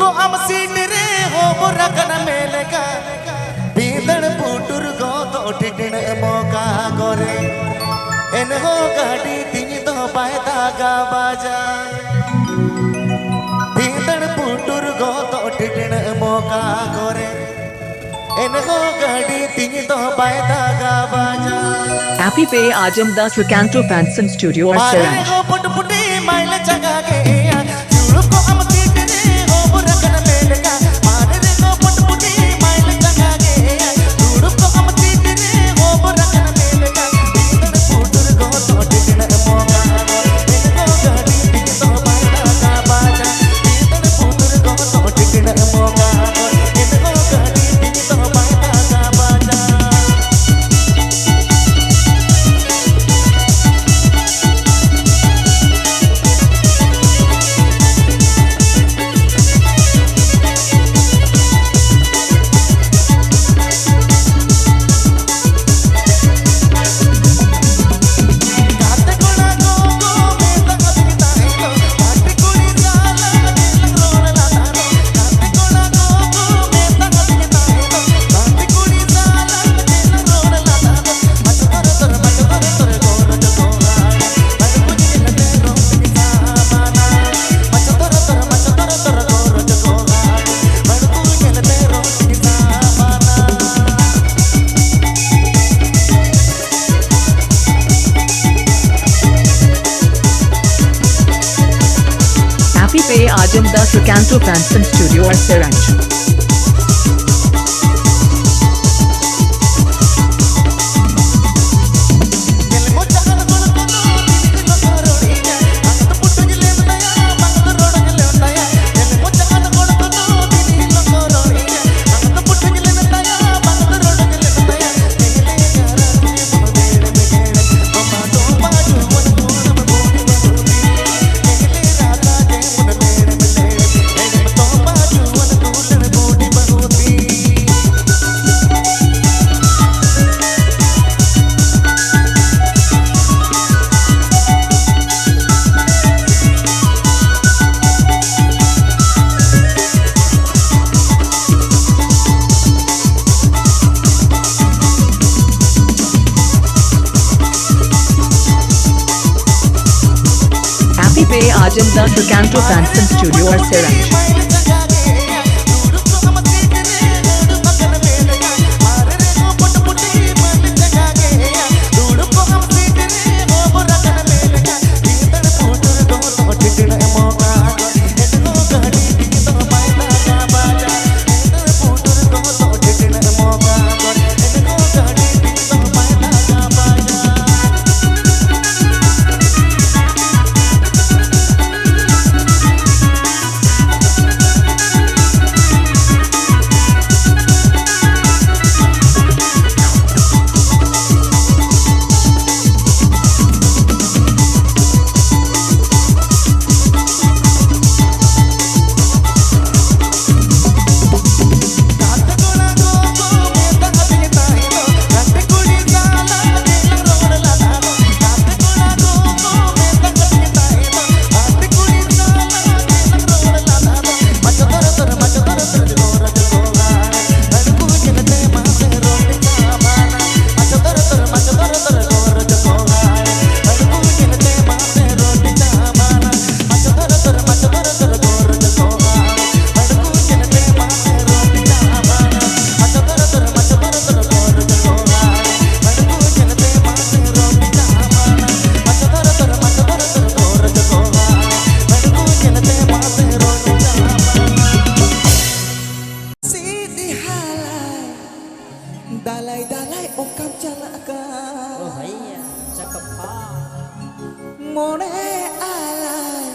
को am seat रे हो बुरा कन मेलेगा बीदन पुटुर को तो टिटन मौका करे इन हो गाड़ी तीन तो पायदा गा बाजा बीदन पुटुर को तो टिटन मौका करे इन हो गाड़ी तीन तो पायदा गा बाजा Happy Pay Ajam Das Ricanto Fanson Studio or मारे हो पुट पुटी माइल जगा के जुड़ को हम सीट रे हो बुरा कन मेलेगा मारे हो पुट पुटी माइल जगा के जुड़ को हम सीट रे हो बुरा कन मेलेगा बीदन पुटुर को तो टिटन मौका इन हो गाड़ी तीन तो पायदा गा बाजा बीदन पुटुर को तो टिटन मौका इन हो गाड़ी तीन तो पायदा गा बाजा Happy Pay Ajam Das Ricanto Fanson Studio or Siranj. Happy Pay Ajam Das Ricanto Fanson Studio or Siranj. Dalai-dalai okam jalaka. Oh iya, cakep pak. Mone alai,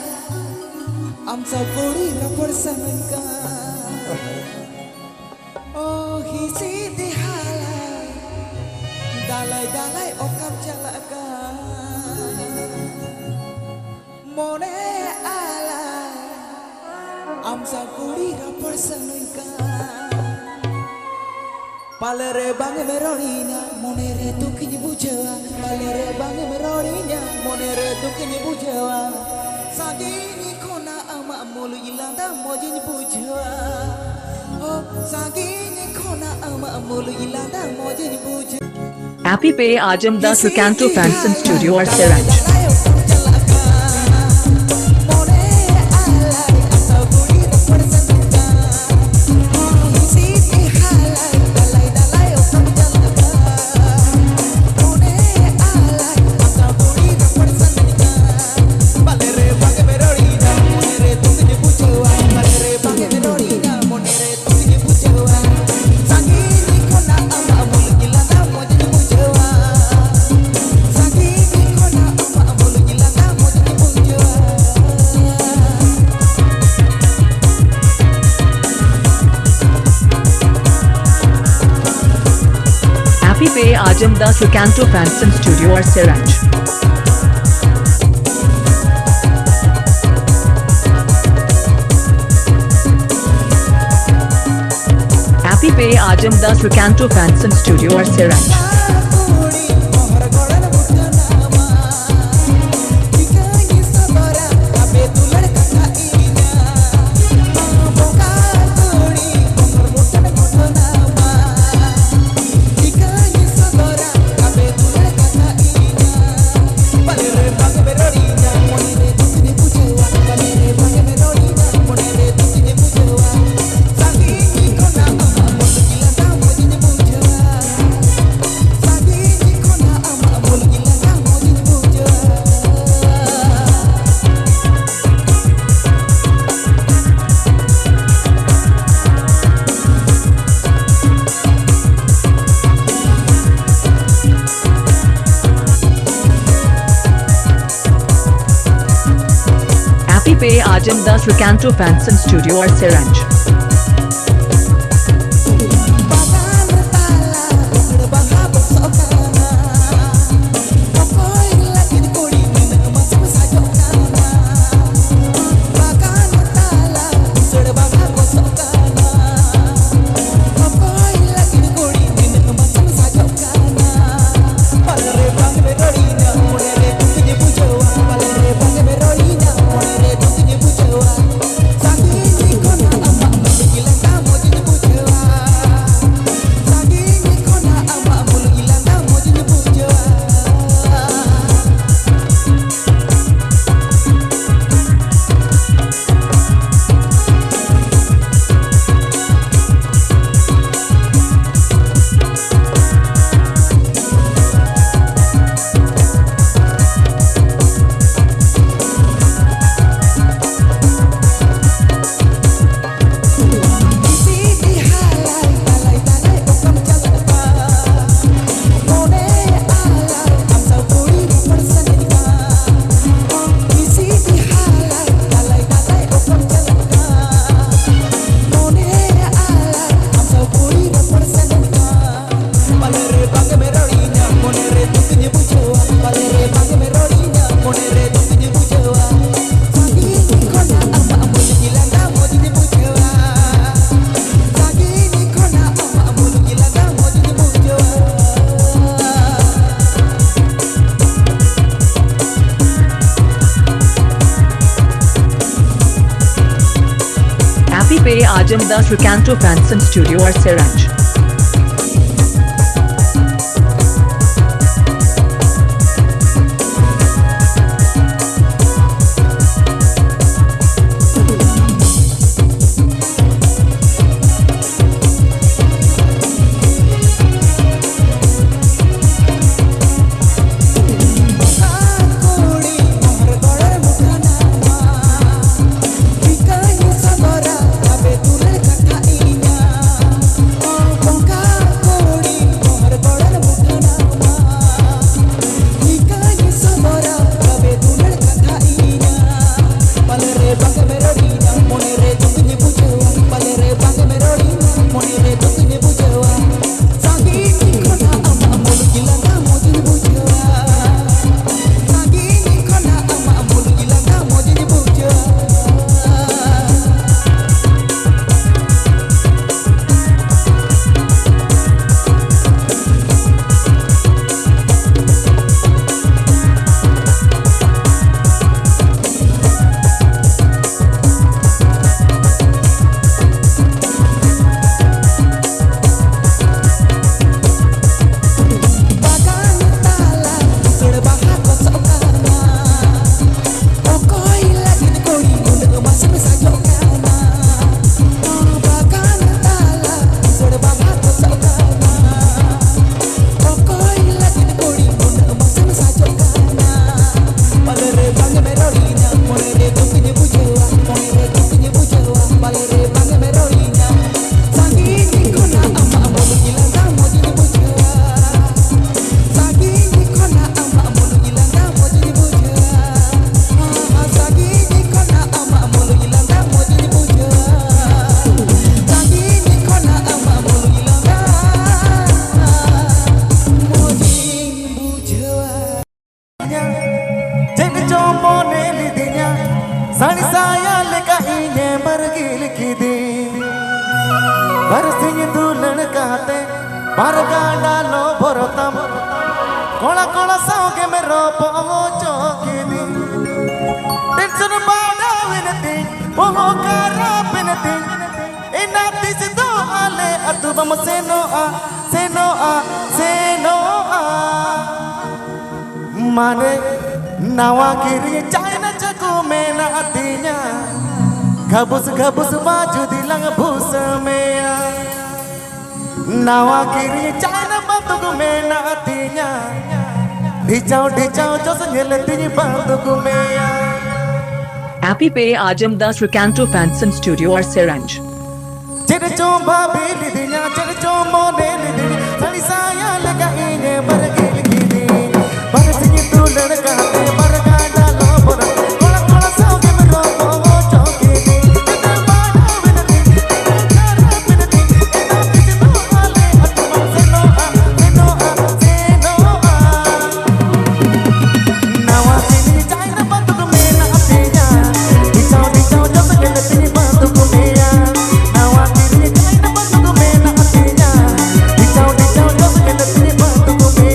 amsa kori rapor samengka. Oh hisi dihalai, dalai-dalai okam jalaka. Mone alai, amsa kori rapor samengka. Palere bang meroninya, monere tu kini bujewa. Palere bang meroninya, monere tu kini bujewa. Sagini kona amamu mulu ilanda mojin bujwa oh sagin khona ama mulu ilanda mojin bujwa Happy Pay Ajam Das Recanto Fanson Studio or Siranj. Happy Pay Ajam Das Recanto Fanson Studio or Siranj. Happy Pay Ajam Das Recanto Fanson Studio or Siranj. Happy Pay Ajam Das Recanto Fanson Studio or Siranj. Happy Pay Ajam Das Recanto Fanson Studio or Siranj. बरगील की दी बरसिंग दुलन कहते बरगा डालो भरतम Cola Cola साओगे में रोपो चौकी दी tension बाड़ा विनती वो कारा बिनती इना तिस दो आले अतुबम से नो आ से नो आ से नो आ माने नावा गिरी चाइना चकू में ना दिया घबुस घबुस बाजू दिलंग भूस में नावा गिरी चाइना बंदुक में ना दिया ढिचाओ जो संगल ती बंदुक में Happy Pay Ajamdas Recanto Fanson Studio or Seranj. चिरचो भाभी लिदिया चिरचो मोने लिदिया साली साया लगाइने बरगील की दी बरसिंग दुलन कहते बरगा डालो बरत कोला कोला साओगे में रोपो चौकी दी इधर बाड़ा विनती कारा बिनती इना तिस दो आले अतुबम से नो आ से नो आ से नो आ नावा सिनी चाइना बंदुक में ना दिया ढिचाओ जो संगल ती बंदुक में नावा गिरी चाइना बंदुक में ना दिया ढिचाओ जो संगल ती बंदुक में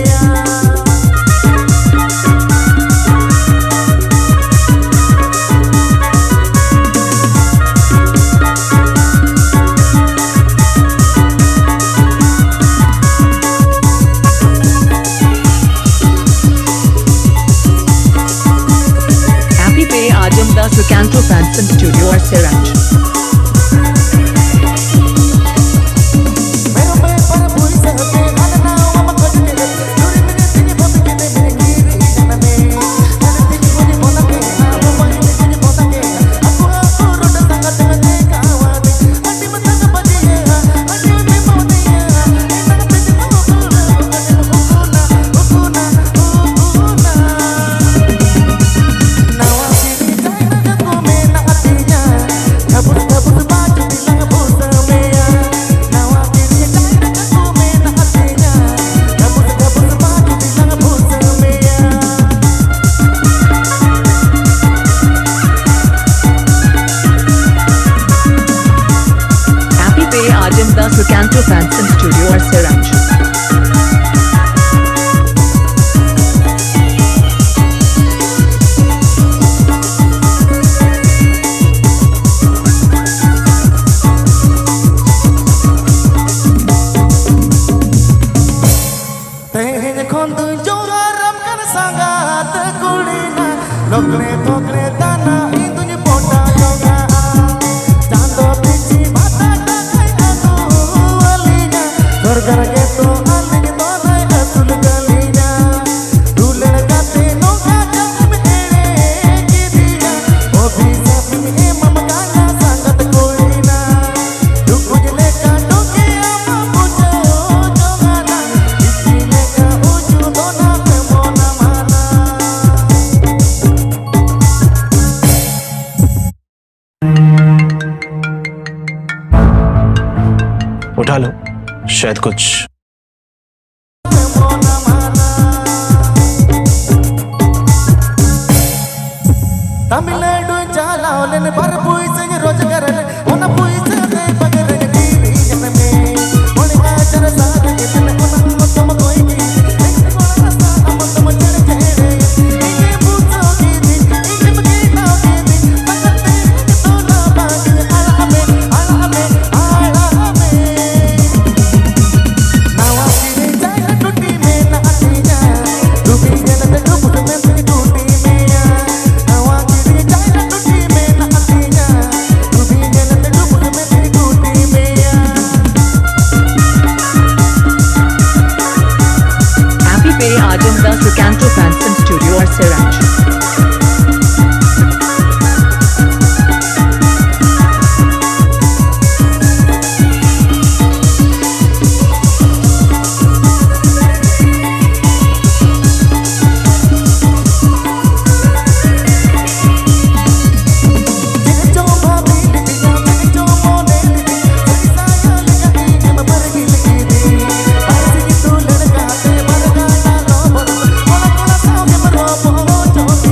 Happy Pay Ajamdas Recanto Fanson Studio or Seranj. मेरो पे पर भूल सकते आना हम कज के दूरी मेरे दिल बहुत के मेरे गिरी जन में मेरे दिल को नहीं बोला के ना वो मैं दिल बोला के aku रोड संगत में देखा वादे अड्डी में तक बजी है अड्डी में मोदी है इतना दिल को उकुना नावा गिरी चाइना जको में ना दिया घबुस घबुस बाजू दिलंग भूस में नावा गिरी चाइना जको में ना दिया घबुस घबुस बाजू दिलंग भूस में Happy Pay Ajamdas Recanto Fanson Studio or Seranj. तेरे खोंदू जोगारम कर संगात कुड़ीना लोकने तोकने ताना इंदुनी पोटा जोगा चांदो पिची माता टाकाई अनु अलीना सरगर के तो अलिग तो नई अतुल गलीना दूलन गाते नोगा जग में एड़े की दिया ओ भी सब में ममगाना संगत कुड़ीना दुकुजले का डोके आमा पूछो जोगाना इसीले का उजू दोना पे मोना माना उठा लो शायद कुछ तमिलनाडु जाला ओलन पर पुइसे रोजगार ओना पुइसे दे बगर गिरी जन में ओने का चर साथ के तन ओना तुम कोई की एक कोला रास्ता हम तुम चढ़ चढ़े इने पूछो की दी इने बगे ना की दी पकते तो ना बाग आला में नावा गिरी चाइना टूटी में ना दिया डूबी जन ते डूब में तेरी टूटी में नावा गिरी चाइना टूटी में ना दिया डूबी जन ते डूब में तेरी टूटी में Happy Pay Ajamdas Recanto Fanson Studio or Seranj. चिरचो भाभी लिदिया चिरचो मोने लिदिया साली साया लगाइने बरगील की दी बरसिंग दुलन कहते बरगा डालो बरत कोला कोला साओगे में रोपो चौकी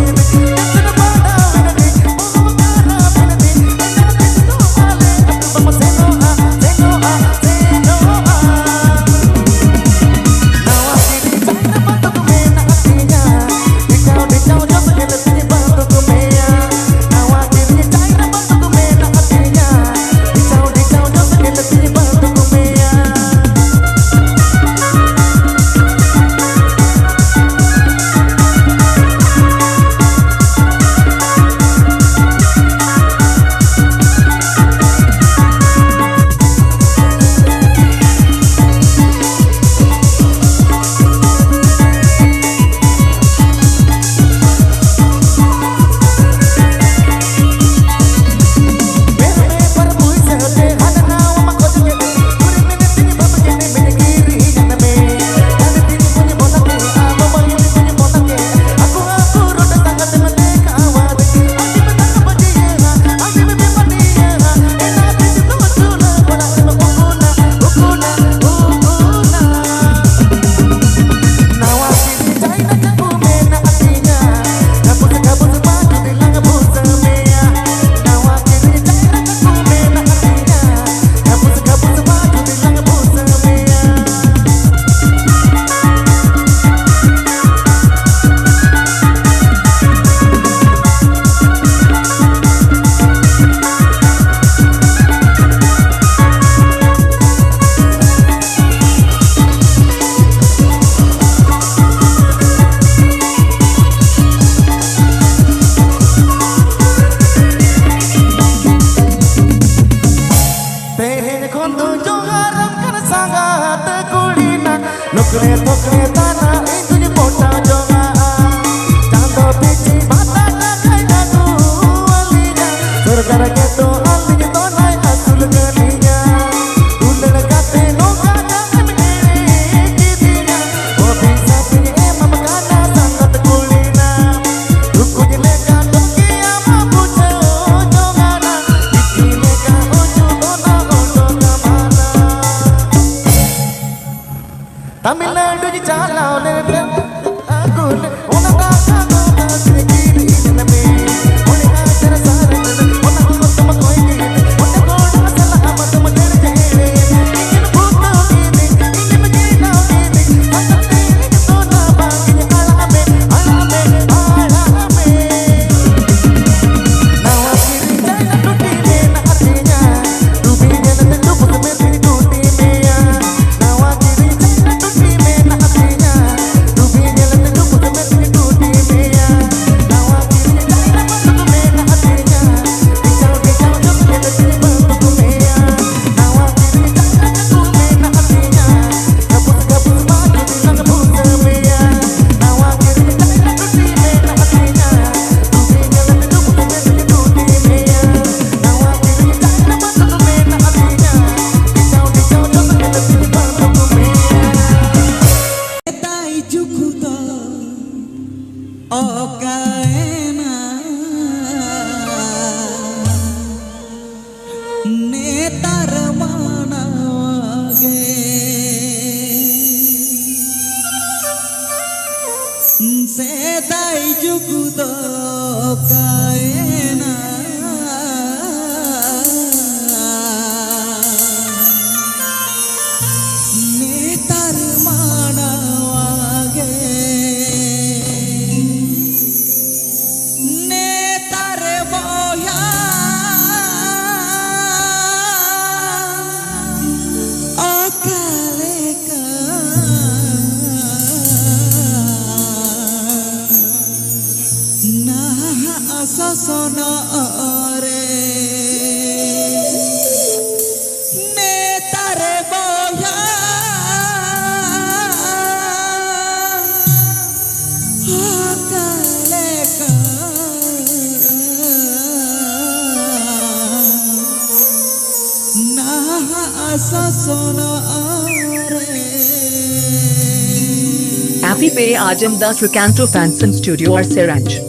Happy Bay Ajam Das Recanto Fanson Studio or Siranj.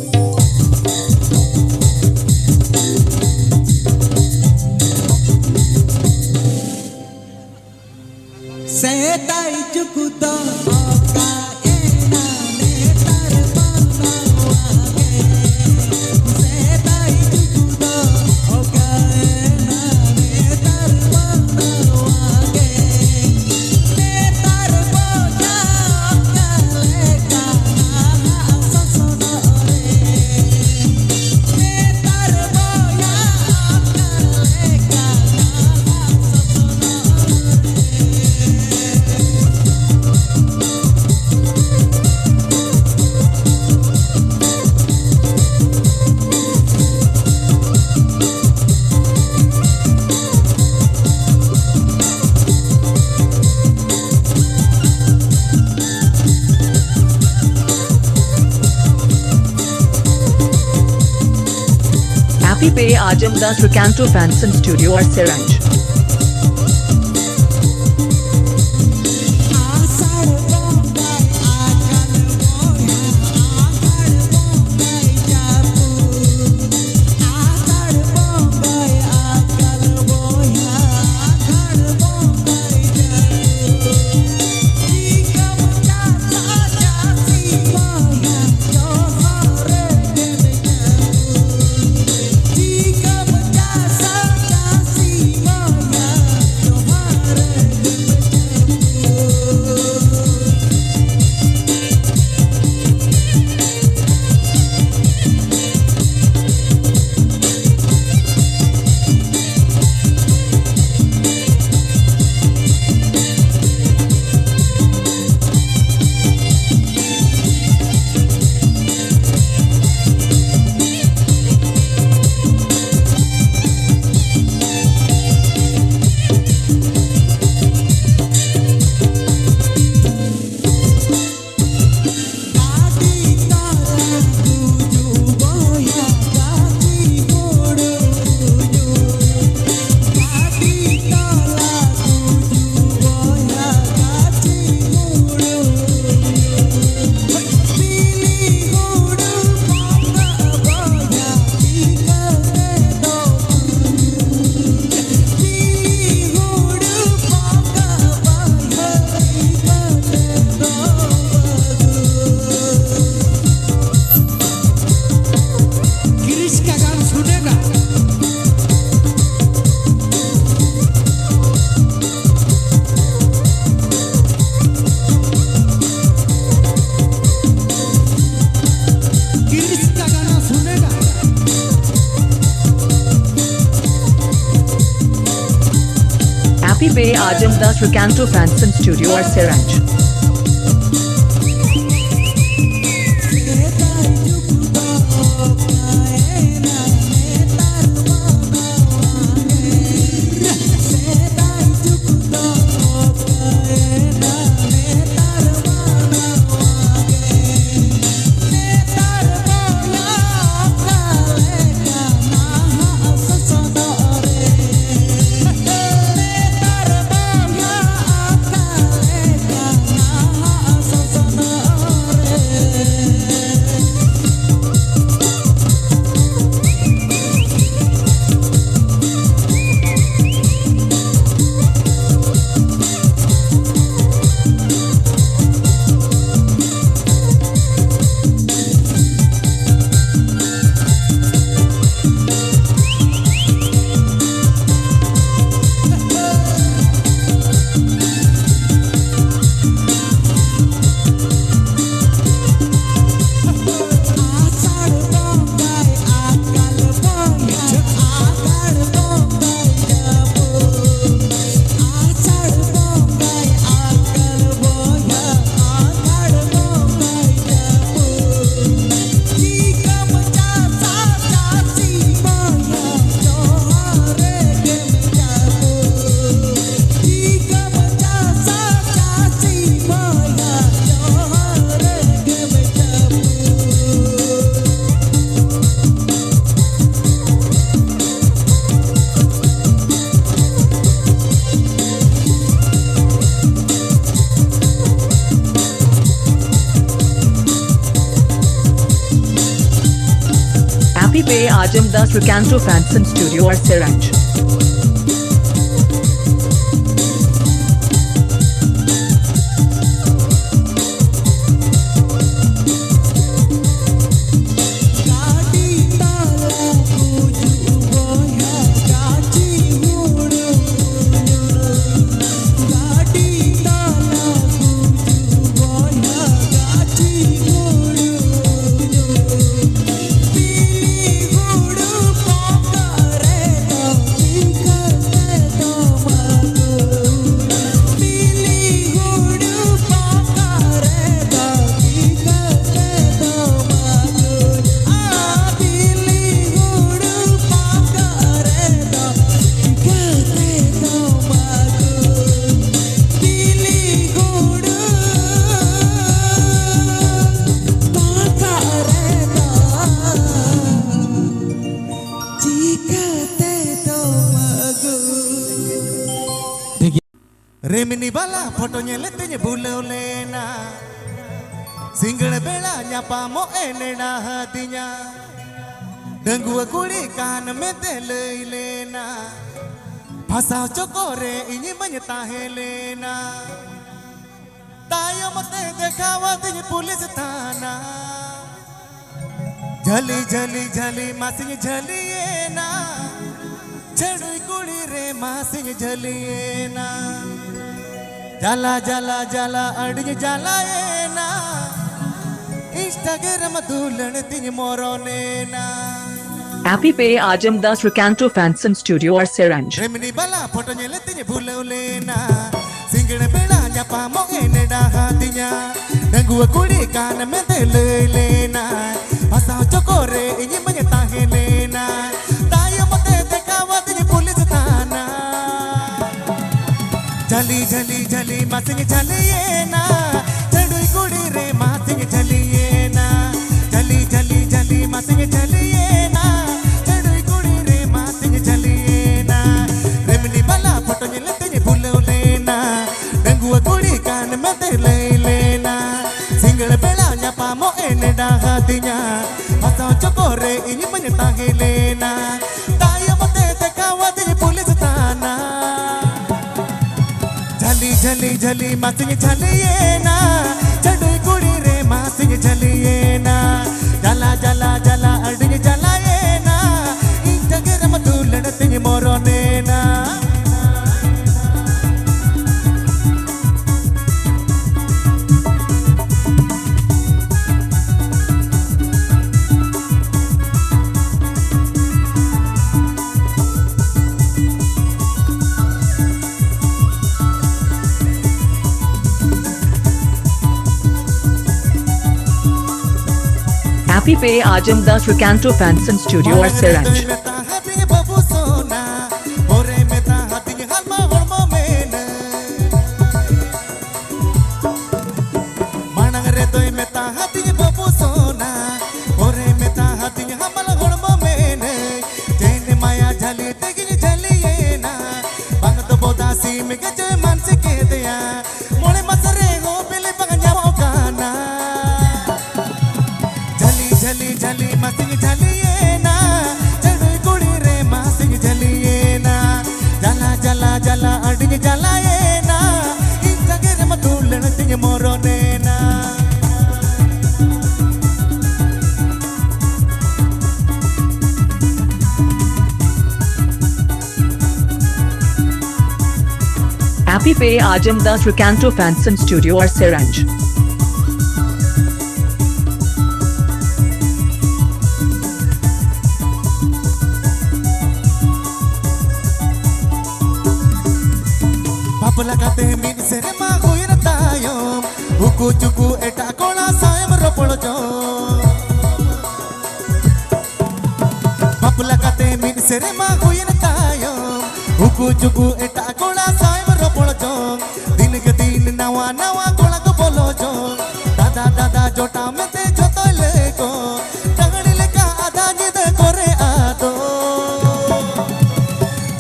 Happy Bay Ajam Das Recanto Fanson Studio or Siranj. Happy Bay Ajam Das Recanto Fanson Studio or Siranj. पे आजम दास Recanto Fanson Studio और सिरंज। Remini bala fotonya letenya bulau lena Singgel bela nyapa mo enena hatinya Dan gua kuli kan mete lena Pasal cokore ini menyeta helena Tayo mate dekawa tinya pulis tana Jali jali jali masih jali ena Chadui kuli re masih jali ena Jala jala jala adnya jala ena Instagram dulan tini morone na Happy पे आजम दास Recanto Fanson Studio और सिरंज। Remini bala fotonya letenya bulau lena Singgel bela nyapa mo enena hatinya Dan gua kuli kan mete lena Pasal cokore ini menyeta helena Tayo mate dekawa tini pulis tana Jali jali jali masing jaliyena Chadui kudi re masing jaliyena Jali jali jali masing jaliyena Chadui kudi re masing jaliyena Remini bala fotonya letenya bulau lena Dan gua kudi kan mete lena Singgel bela nyapa mo enena hatinya Pasal cokore ini menyeta helena Tayo mate dekawa tini pulis tana Jali jali masing jaliyena Chadui kudi re masing jaliyena Jala jala jala adnya jalayena Instagram dulan tini moronena Happy पे आजम दास Recanto Fanson Studio और सिरंज। Jali jali masing jaliyena Chadui kudi re masing jaliyena Jala jala jala adnya jalayena Instagram dulan tini moronena Happy पे आजम दास Recanto Fanson Studio और सिरंज। Pelakate min serema kuir tayom Uku cuku eta kola sayam ropolo jom Pelakate min serema kuir tayom Uku cuku eta kola sayam ropolo jom Din ke din nawa nawa kola ko bolo jom Dada dada jota mete joto leko Dagani leka adanya de kore ado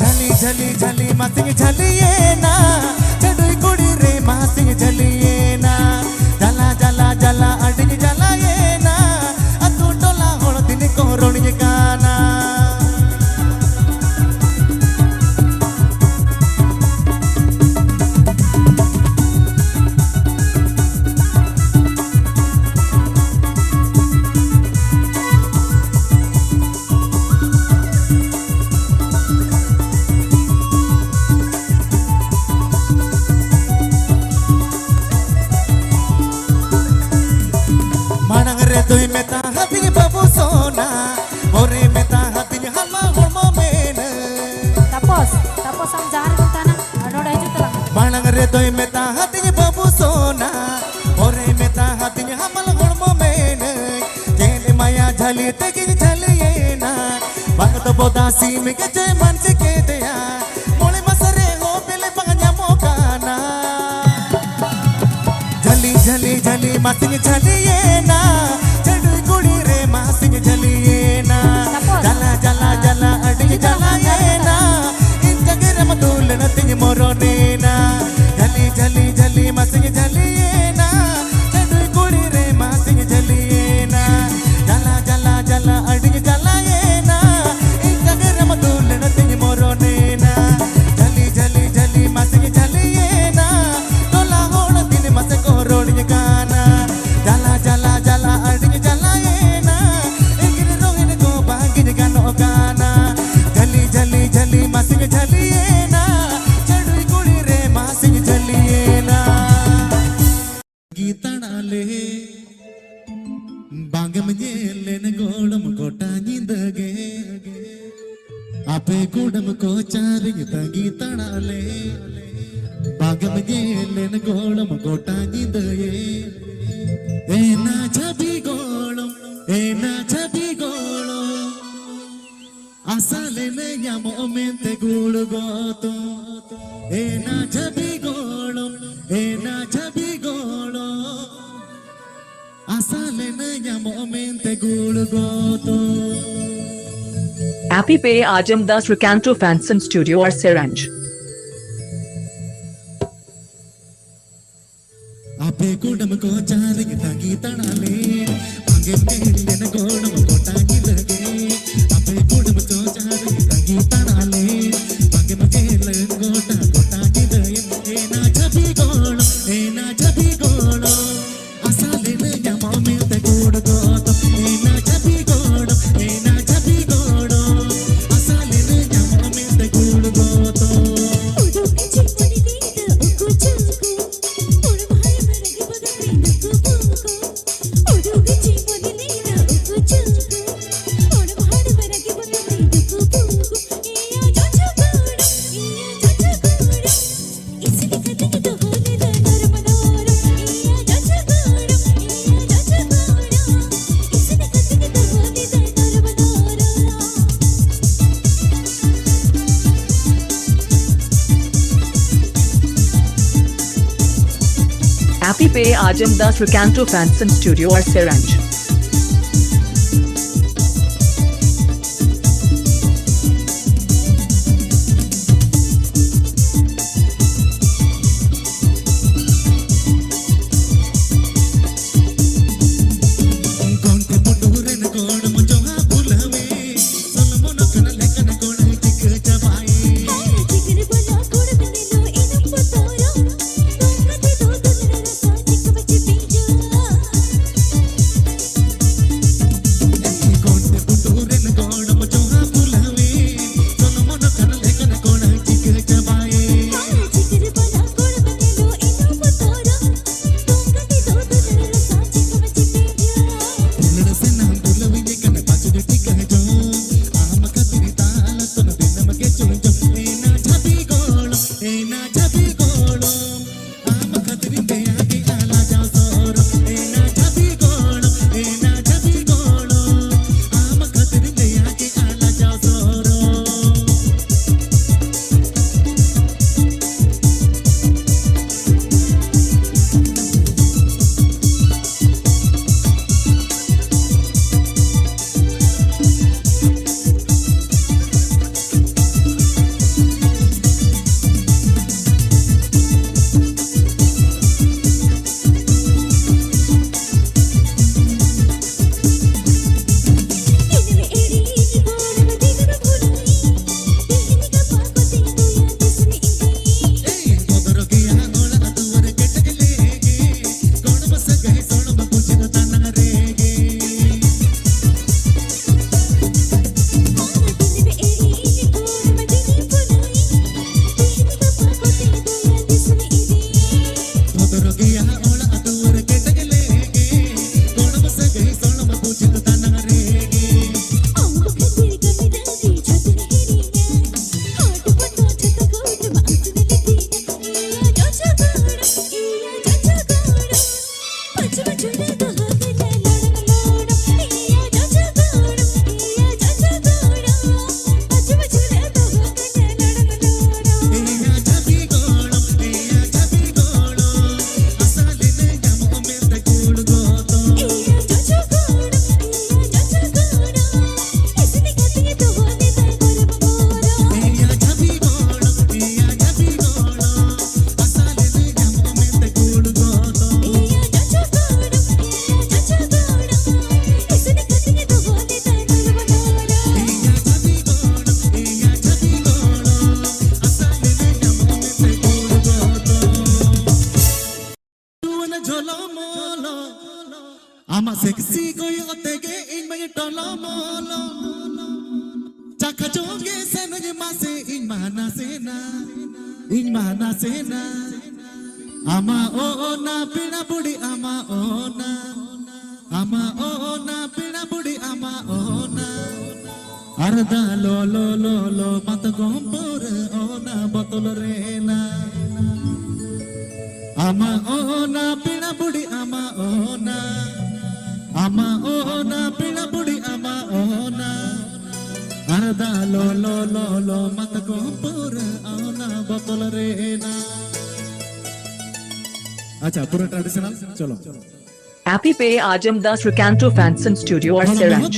Jali jali jali masing jaliyena Chadui kudi re masing jaliyena Jala jala jala adnya jalayena Atu tola hol dini koroniye kana doy meta hati babu sona ore meta hati halma holmo mena Tapos ang jahar kung tanang ano dahil dito lang. balang re doy meta hati babu sona ore meta hati halma holmo mena kene maya jhali teki jhaliye na bang to boda sim ke je man se ke deya mole masare ho pele panganya mokana jhali jhali jhali masing jhaliye na chadu kudi re masing jhaliye na jala jala jala adig jala ye na in jagere madul na ting morone na jhali jhali jhali masing jhaliye na chadu kudi re masing jhaliye na jala jala jala adig jala ye na in jagere madul na ting morone na jhali jhali jhali masing jhaliye na tola hol din mas koroni kana jala jala jala adig jala ye na ingir rohin ko bangin gano kana jali jali jali masing jaliye na chadui kudi re masing jaliye na gitadale bangam jelen golam kota nindage ape kudam ko charing tangi tadale bangam jelen golam kota nindaye ena chabi golam asale ne yamo mente gulu goto ena chabi golam asale ne yamo mente gulu goto Happy Pay Ajamdas Recanto Fanson Studio or Seranj. ape kudam ko charing tangi tadale bangam jelen golam kota nindage ape kudam ko charing tangi tadale bangam jelen kota nindaye ena chabi golam asale ne yamo mente gulu goto ena chabi golam asale ne yamo mente gulu goto Happy Pay Ajamdas Recanto Fanson Studio or Seranj. Ama sexy koi otege in my tolomolo. Chaka joge senage mase in mana sena. Ama ona pina budi ama ona. Ama ona pina budi ama ona. Arda lo mat gompur ona botol rena. Ama ona pina budi ama ona. Ama ona pina budi ama ona. Arda lo mat gompur ona botol rena. अच्छा पूरा traditional चलो Happy Pay Ajamdas Recanto Fanson Studio or Siranj.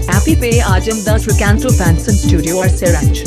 Happy Pay Ajamdas Recanto Fanson Studio or Siranj.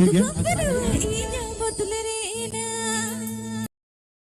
ठीक है